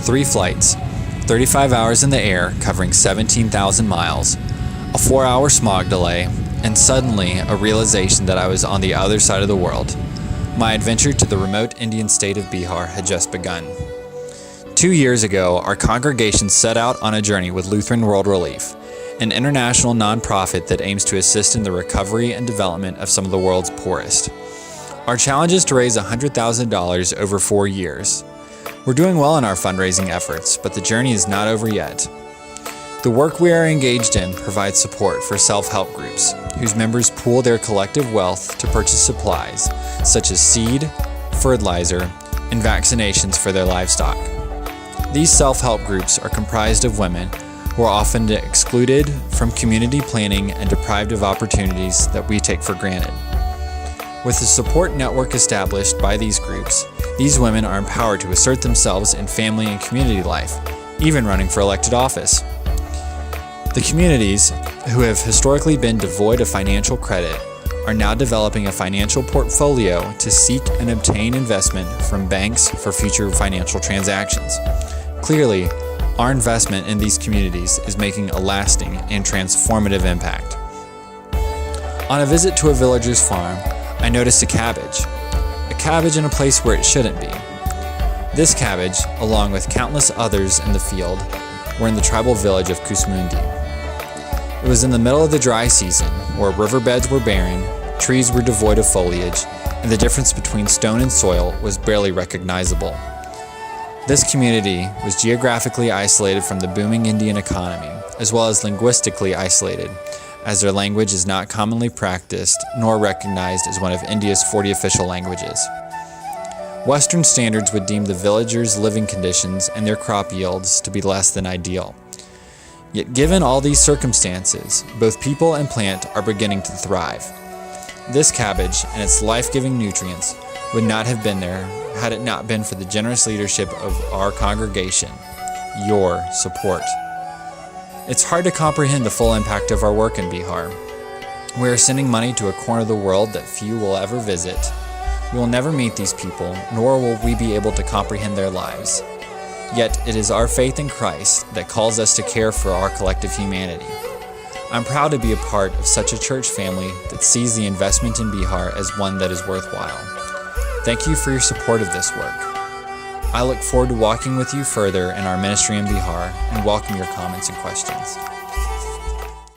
3 flights, 35 hours in the air covering 17,000 miles, a 4-hour smog delay, and suddenly a realization that I was on the other side of the world. My adventure to the remote Indian state of Bihar had just begun. 2 years ago, our congregation set out on a journey with Lutheran World Relief, an international nonprofit that aims to assist in the recovery and development of some of the world's poorest. Our challenge is to raise $100,000 over 4 years. We're doing well in our fundraising efforts, but the journey is not over yet. The work we are engaged in provides support for self-help groups, whose members pool their collective wealth to purchase supplies, such as seed, fertilizer, and vaccinations for their livestock. These self-help groups are comprised of women who are often excluded from community planning and deprived of opportunities that we take for granted. With the support network established by these groups, these women are empowered to assert themselves in family and community life, even running for elected office. The communities, who have historically been devoid of financial credit, are now developing a financial portfolio to seek and obtain investment from banks for future financial transactions. Clearly, our investment in these communities is making a lasting and transformative impact. On a visit to a villager's farm, I noticed a cabbage in a place where it shouldn't be. This cabbage, along with countless others in the field, were in the tribal village of Kusmundi. It was in the middle of the dry season, where riverbeds were barren, trees were devoid of foliage, and the difference between stone and soil was barely recognizable. This community was geographically isolated from the booming Indian economy, as well as linguistically isolated, as their language is not commonly practiced nor recognized as one of India's 40 official languages. Western standards would deem the villagers' living conditions and their crop yields to be less than ideal. Yet given all these circumstances, both people and plant are beginning to thrive. This cabbage and its life-giving nutrients would not have been there had it not been for the generous leadership of our congregation, your support. It's hard to comprehend the full impact of our work in Bihar. We are sending money to a corner of the world that few will ever visit. We will never meet these people, nor will we be able to comprehend their lives. Yet it is our faith in Christ that calls us to care for our collective humanity. I'm proud to be a part of such a church family that sees the investment in Bihar as one that is worthwhile. Thank you for your support of this work. I look forward to walking with you further in our ministry in Bihar and welcome your comments and questions.